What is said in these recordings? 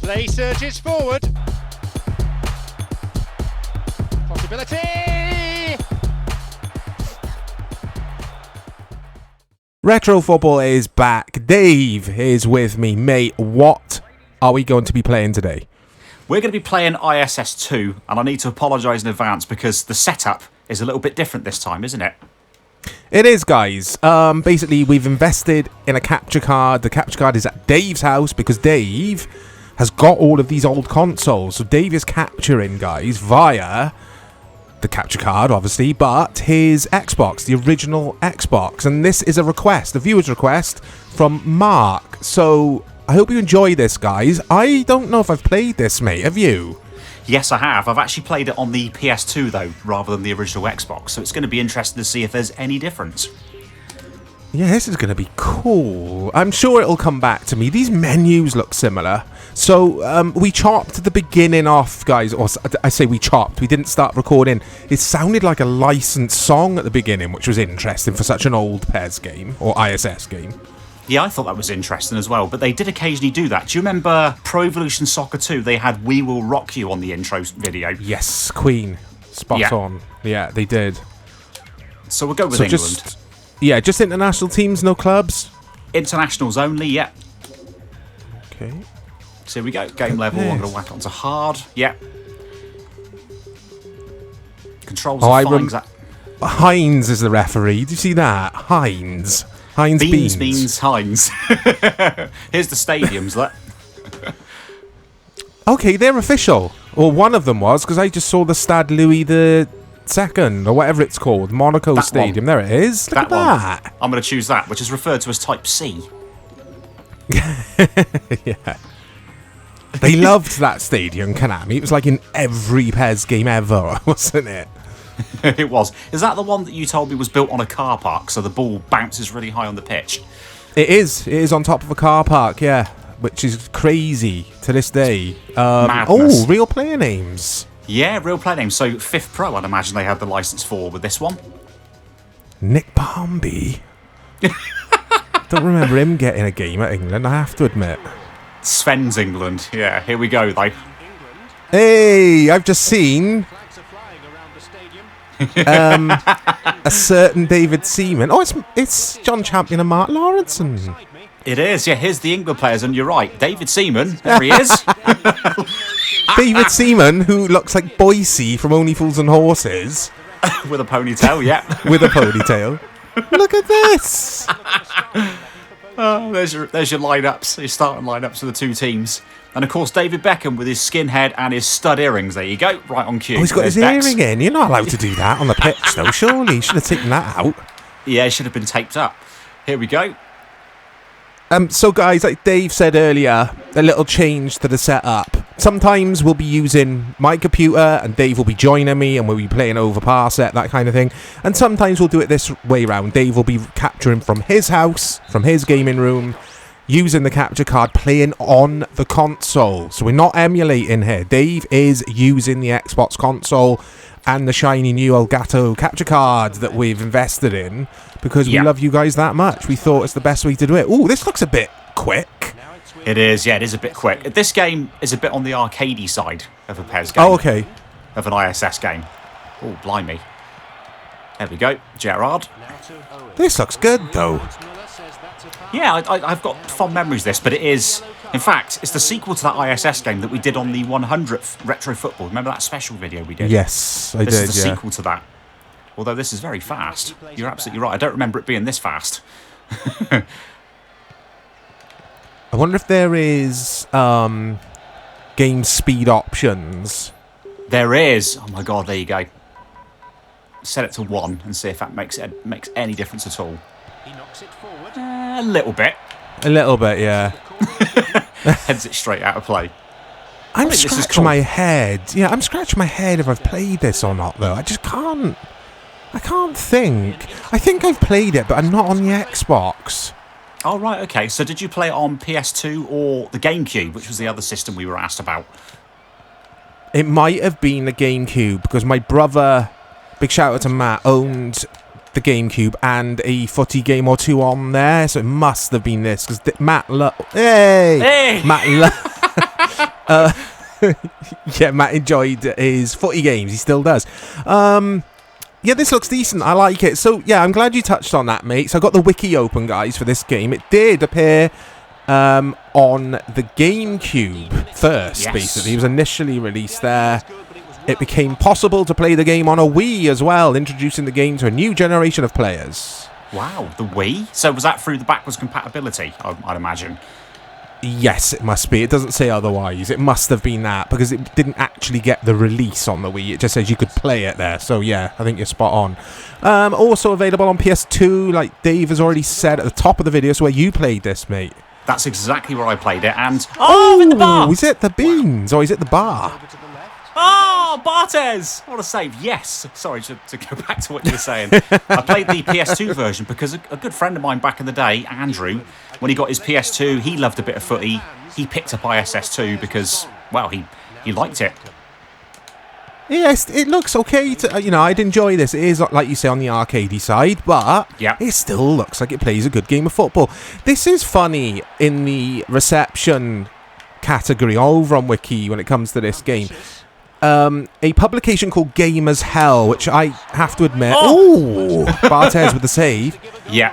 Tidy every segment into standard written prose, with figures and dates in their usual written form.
Play surges forward. Possibility! Retro Football is back. Dave is with me. Mate, what are we going to be playing today? We're going to be playing ISS 2, and I need to apologise in advance because the setup is a little bit different this time, isn't it? It is, guys. Basically, we've invested in a capture card. The capture card is at Dave's house because Dave has got all of these old consoles. So Dave is capturing, guys, via the capture card, obviously, but his Xbox, the original Xbox. And this is a request, a viewer's request from Mark. So I hope you enjoy this, guys. I don't know if I've played this, mate. Have you? Yes, I have. I've actually played it on the PS2, though, rather than the original Xbox. So it's going to be interesting to see if there's any difference. Yeah, this is going to be cool. I'm sure it'll come back to me. These menus look similar. So we chopped the beginning off, guys. Or I say we chopped. We didn't start recording. It sounded like a licensed song at the beginning, which was interesting for such an old PES game or ISS game. Yeah, I thought that was interesting as well, but they did occasionally do that. Do you remember Pro Evolution Soccer 2? They had We Will Rock You on the intro video. Yes, Queen. Spot on. Yeah, they did. So we'll go with England. Just international teams, no clubs? Internationals only, yeah. Okay. So here we go. Game level, I'm going to whack onto hard. Yeah. Controls are fine. Heinz is the referee. Did you see that? Heinz Beans means Heinz. Here's the stadiums, look. Okay, they're official. Or one of them was, because I just saw the Stade Louis II, or whatever it's called. Monaco that Stadium. One. There it is. Look at that. I'm going to choose that, which is referred to as Type C. Yeah. They loved that stadium, Konami. It was like in every PES game ever, wasn't it? It was. Is that the one that you told me was built on a car park, so the ball bounces really high on the pitch? It is. It is on top of a car park, yeah. Which is crazy to this day. Madness. Oh, real player names. Yeah, real player names. So Fifth Pro, I'd imagine they had the license for with this one. Nick Barmby. Don't remember him getting a game at England, I have to admit. Sven's England. Yeah, here we go, though. Hey, I've just seen a certain David Seaman. Oh, it's John Champion and Mark Lawrenson. It is, yeah. Here's the England players, and you're right. David Seaman, there he is. David Seaman, who looks like Boise from Only Fools and Horses. With a ponytail, yeah. With a ponytail. Look at this. There's your lineups, your starting lineups for the two teams. And of course, David Beckham with his skinhead and his stud earrings. There you go, right on cue. Oh, he's got his earring in. You're not allowed to do that on the pitch, though, surely. You should have taken that out. Yeah, it should have been taped up. Here we go. So, guys, like Dave said earlier, a little change to the setup. Sometimes we'll be using my computer and Dave will be joining me and we'll be playing over Parsec, that kind of thing. And sometimes we'll do it this way round. Dave will be capturing from his house, from his gaming room, using the capture card, playing on the console. So we're not emulating here. Dave is using the Xbox console and the shiny new Elgato capture card that we've invested in because we love you guys that much. We thought it's the best way to do it. Ooh, this looks a bit quick. It is, yeah, it is a bit quick. This game is a bit on the arcadey side of a PES game. Oh, okay. Of an ISS game. Oh, blimey. There we go, Gerrard. This looks good, though. Yeah, I've got fond memories of this, but it is... In fact, it's the sequel to that ISS game that we did on the 100th Retro Football. Remember that special video we did? Yes, I did, This is the sequel to that. Although this is very fast. You're absolutely right. I don't remember it being this fast. I wonder if there is game speed options. There is. Oh my god, there you go. Set it to 1 and see if that makes any difference at all. He knocks it forward. A little bit. A little bit, yeah. Heads it straight out of play. I'm scratching my head. Yeah, I'm scratching my head if I've played this or not, though. I just can't. I can't think. I think I've played it, but I'm not on the Xbox. Oh, right, okay. So did you play it on PS2 or the GameCube, which was the other system we were asked about? It might have been the GameCube, because my brother, big shout out to Matt, owned the GameCube and a footy game or two on there, so it must have been this, because Matt Yeah, Matt enjoyed his footy games. He still does. Yeah, this looks decent. I like it. So, yeah, I'm glad you touched on that, mate. So I got the wiki open, guys, for this game. It did appear on the GameCube first, Yes. basically. It was initially released there. It became possible to play the game on a Wii as well, introducing the game to a new generation of players. Wow, the Wii? So was that through the backwards compatibility, I'd imagine? Yes, it must be. It doesn't say otherwise. It must have been that because it didn't actually get the release on the Wii. It just says you could play it there. So, yeah, I think you're spot on. Also available on PS2, like Dave has already said at the top of the video. So where you played this, mate? That's exactly where I played it, and... Oh, I'm in the bar! Is it the beans or is it the bar? Oh, Barthez! What a save. Yes. Sorry, to go back to what you were saying. I played the PS2 version because a good friend of mine back in the day, Andrew, when he got his PS2, he loved a bit of footy. He picked up ISS2 because, well, he liked it. Yes, it looks okay. I'd enjoy this. It is, like you say, on the arcadey side, but Yeah. it still looks like it plays a good game of football. This is funny in the reception category over on Wiki when it comes to this game. A publication called Gamers Hell, which I have to admit... Oh! Barthez with the save. Yeah.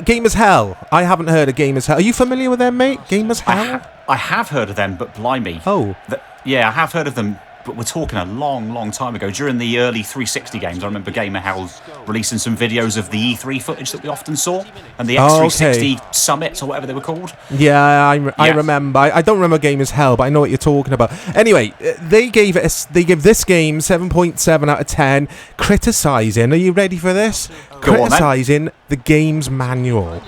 Gamers Hell. I haven't heard of Gamers Hell. Are you familiar with them, mate? Gamers Hell? I have heard of them, but blimey. Oh. Yeah, I have heard of them, but we're talking a long, long time ago. During the early 360 games, I remember Gamer Hell releasing some videos of the E3 footage that we often saw, and the X360 summits, or whatever they were called. Yeah, I remember. I don't remember Gamers Hell, but I know what you're talking about. Anyway, they gave this game 7.7 out of 10, criticising, are you ready for this? Go on, then. Criticising the game's manual.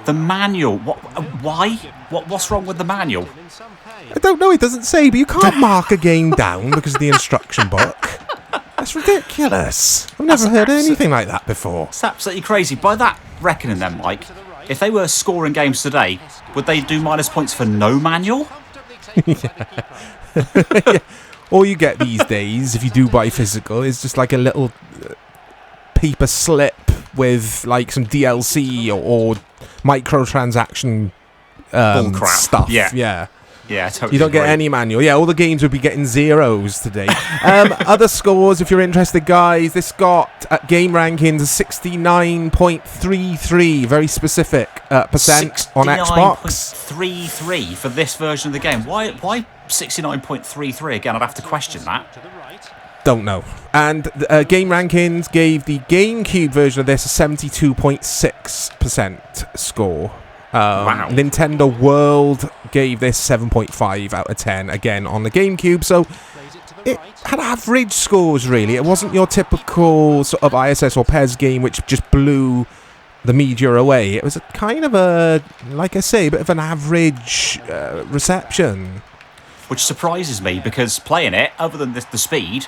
The manual. Why? What's wrong with the manual? I don't know, it doesn't say, but you can't mark a game down because of the instruction book. That's ridiculous. I've never heard anything like that before. It's absolutely crazy. By that reckoning then, Mike, if they were scoring games today, would they do minus points for no manual? All you get these days, if you do buy physical, is just like a little paper slip with like some DLC or microtransaction Bullcrap. stuff. Yeah. Yeah, totally. You don't get agree. any manual. Yeah, all the games would be getting zeros today. Other scores, if you're interested, guys. This got at Game Rankings 69.33, very specific percent on Xbox. 69.33 for this version of the game. Why 69.33 again? I'd have to question that. Don't know. And Game Rankings gave the GameCube version of this a 72.6% score. Wow. Nintendo World gave this 7.5 out of 10 again on the GameCube, so it had average scores really. It wasn't your typical sort of ISS or PES game which just blew the media away. It was a kind of a, like I say, a bit of an average reception. Which surprises me because playing it, other than the speed,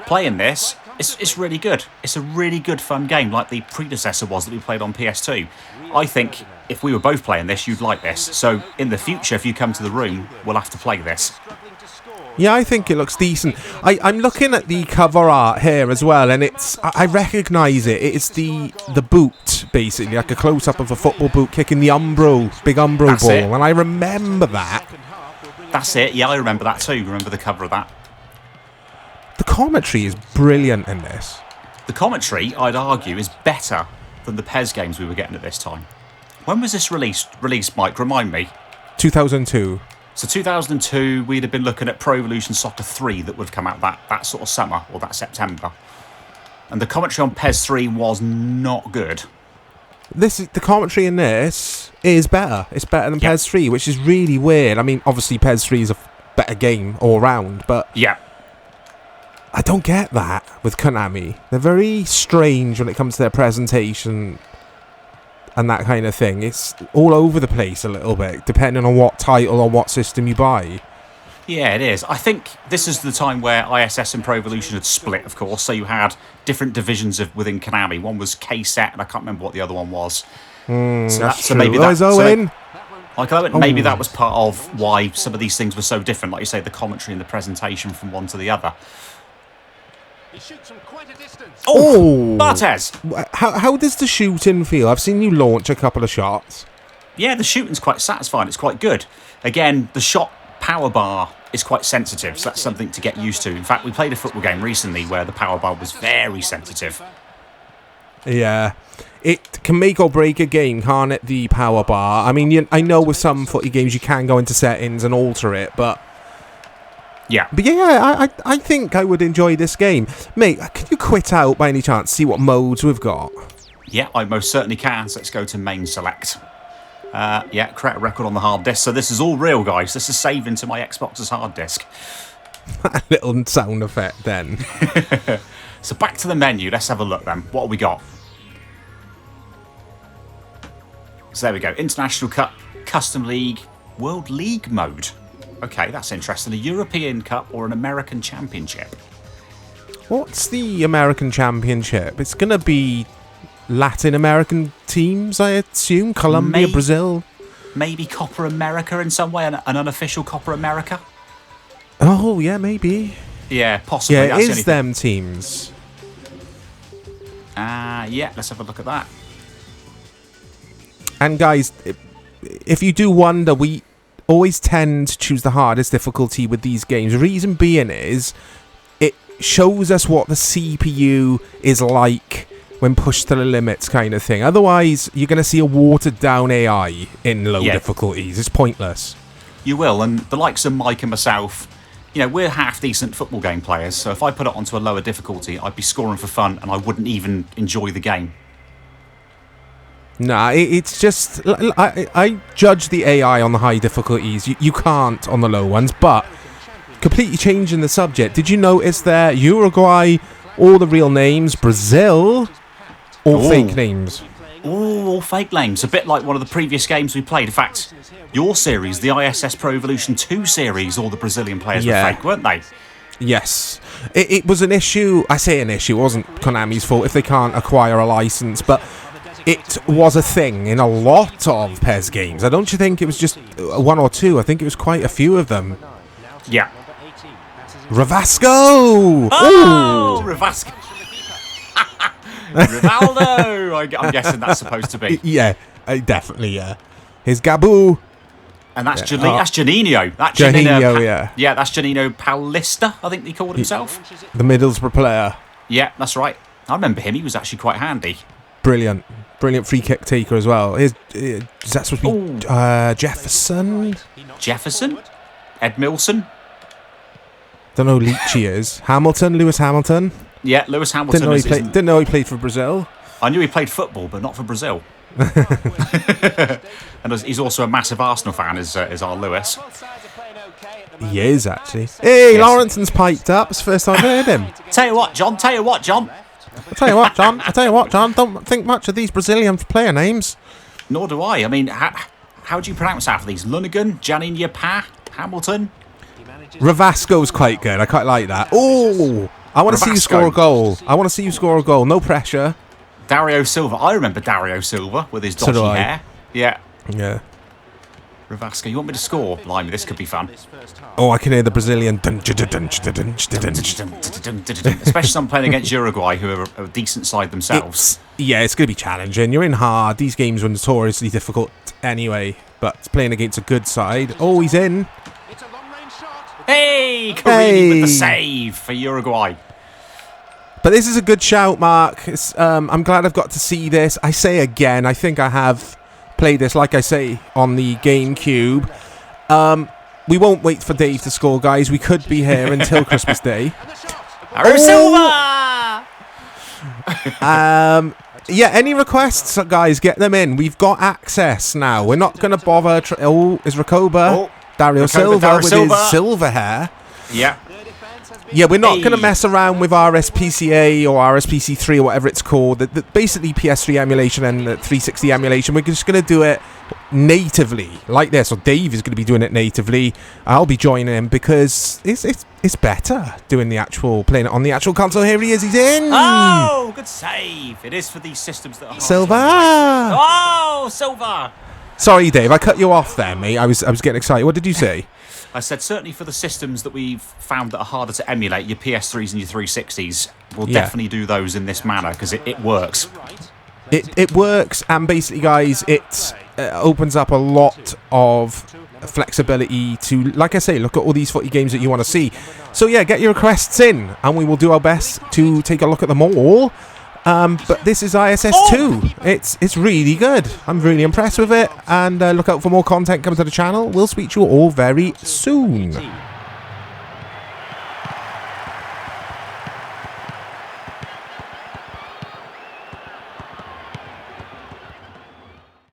playing this, it's really good. It's a really good fun game like the predecessor was that we played on PS2. I think if we were both playing this, you'd like this. So in the future, if you come to the room, we'll have to play this. Yeah, I think it looks decent. I'm looking at the cover art here as well, and I recognise it. It's the boot, basically, like a close-up of a football boot kicking the big Umbro That's ball, it. and I remember that. That's it. Yeah, I remember that too. Remember the cover of that. The commentary is brilliant in this. The commentary, I'd argue, is better than the PES games we were getting at this time. When was this released, Mike? Remind me. 2002. So 2002, we'd have been looking at Pro Evolution Soccer 3 that would have come out that sort of summer or that September. And the commentary on PES 3 was not good. The commentary in this is better. It's better than PES 3, which is really weird. I mean, obviously PES 3 is a better game all round, but Yeah. I don't get that with Konami. They're very strange when it comes to their presentation and that kind of thing. It's all over the place a little bit, depending on what title or what system you buy. Yeah, it is. I think this is the time where ISS and Pro Evolution had split, of course. So you had different divisions within Konami. One was K-Set, and I can't remember what the other one was. That's so true. maybe that. Owen. Maybe that was part of why some of these things were so different. Like you say, the commentary and the presentation from one to the other. He shoots from quite a distance. Oh! Barthez! How does the shooting feel? I've seen you launch a couple of shots. Yeah, the shooting's quite satisfying. It's quite good. Again, the shot power bar is quite sensitive, so that's something to get used to. In fact, we played a football game recently where the power bar was very sensitive. Yeah. It can make or break a game, can't it, the power bar? I mean, I know with some footy games you can go into settings and alter it, but Yeah. I think I would enjoy this game. Mate, can you quit out by any chance, see what modes we've got? Yeah, I most certainly can. So let's go to main select. Yeah, create a record on the hard disk. So this is all real, guys. This is saved into my Xbox's hard disk. A little sound effect then. So back to the menu. Let's have a look then. What have we got? So there we go. International Cup, Custom League, World League mode. Okay, that's interesting. A European Cup or an American Championship? What's the American Championship? It's going to be Latin American teams, I assume. Colombia, Brazil. Maybe Copa America in some way, an unofficial Copa America? Oh, yeah, maybe. Yeah, possibly. Yeah, That's it the is only them teams. Yeah, let's have a look at that. And guys, if you do wonder, we always tend to choose the hardest difficulty with these games. Reason being is, it shows us what the CPU is like when pushed to the limits kind of thing. Otherwise, you're going to see a watered down AI in low difficulties. It's pointless. You will, and the likes of Mike and myself, you know, we're half decent football game players, so if I put it onto a lower difficulty, I'd be scoring for fun and I wouldn't even enjoy the game. Nah, it's just... I judge the AI on the high difficulties. You can't on the low ones, but completely changing the subject. Did you notice there, Uruguay, all the real names, Brazil, all fake names? All fake names, a bit like one of the previous games we played. In fact, your series, the ISS Pro Evolution 2 series, all the Brazilian players were fake, weren't they? Yes. It was an issue. I say an issue. It wasn't Konami's fault if they can't acquire a license, but it was a thing in a lot of PES games. Don't you think it was just one or two? I think it was quite a few of them. Yeah. Ravasco! Oh, Ravasco. Rivaldo! I'm guessing that's supposed to be. Yeah, definitely, yeah. Here's Gabu. And that's that's Janino. Janino, yeah. Yeah, that's Janino Paulista, I think he called himself. The Middlesbrough player. Yeah, that's right. I remember him. He was actually quite handy. Brilliant. Brilliant free kick taker as well. Is that supposed to be Jefferson? Jefferson? Ed Milson? Don't know who Leachy is. Hamilton? Lewis Hamilton? Yeah, Lewis Hamilton. Didn't know he played for Brazil. I knew he played football, but not for Brazil. And he's also a massive Arsenal fan, is our Lewis. He is, actually. Hey, yes. Lawrenson's piped up. It's the first time I've heard him. Tell you what, John. I tell you what, John. Don't think much of these Brazilian player names. Nor do I. I mean, how do you pronounce half of these? Lunigan, Janinha Pa, Hamilton? Ravasco's quite good. I quite like that. Oh, I want to see you score a goal. No pressure. Dario Silva. I remember Dario Silva with his dodgy hair. Yeah. Yeah. Ravasco, you want me to score? Blimey, this could be fun. Oh, I can hear the Brazilian. Especially I'm playing against Uruguay, who are a decent side themselves. It's going to be challenging. You're in hard. These games were notoriously difficult anyway, but playing against a good side. Oh, he's in. Hey, Carini with the save for Uruguay. But this is a good shout, Mark. I'm glad I've got to see this. I say again, I think I have played this, like I say, on the GameCube. We won't wait for Dave to score, guys. We could be here until Christmas Day. Silva! Yeah, any requests, guys, get them in. We've got access now. We're not going to bother... is Rakoba? Dario Silva with his silver hair. Yeah. Yeah, we're not going to mess around with RSPCA or RSPC3 or whatever it's called. Basically PS3 emulation and 360 emulation. We're just going to do it natively, like this. Or Dave is going to be doing it natively. I'll be joining him because it's better doing playing it on the actual console. Here he is. He's in. Oh, good save. It is for these systems that are Silva. Oh, Silva. Sorry, Dave. I cut you off there, mate. I was getting excited. What did you say? I said certainly for the systems that we've found that are harder to emulate, your PS3s and your 360s, we'll definitely do those in this manner because it works. It works, and basically, guys, it opens up a lot of flexibility to, like I say, look at all these footy games that you want to see. So yeah, get your requests in, and we will do our best to take a look at them all. But this is ISS 2. It's really good. I'm really impressed with it, and look out for more content coming to the channel. We'll speak to you all very soon.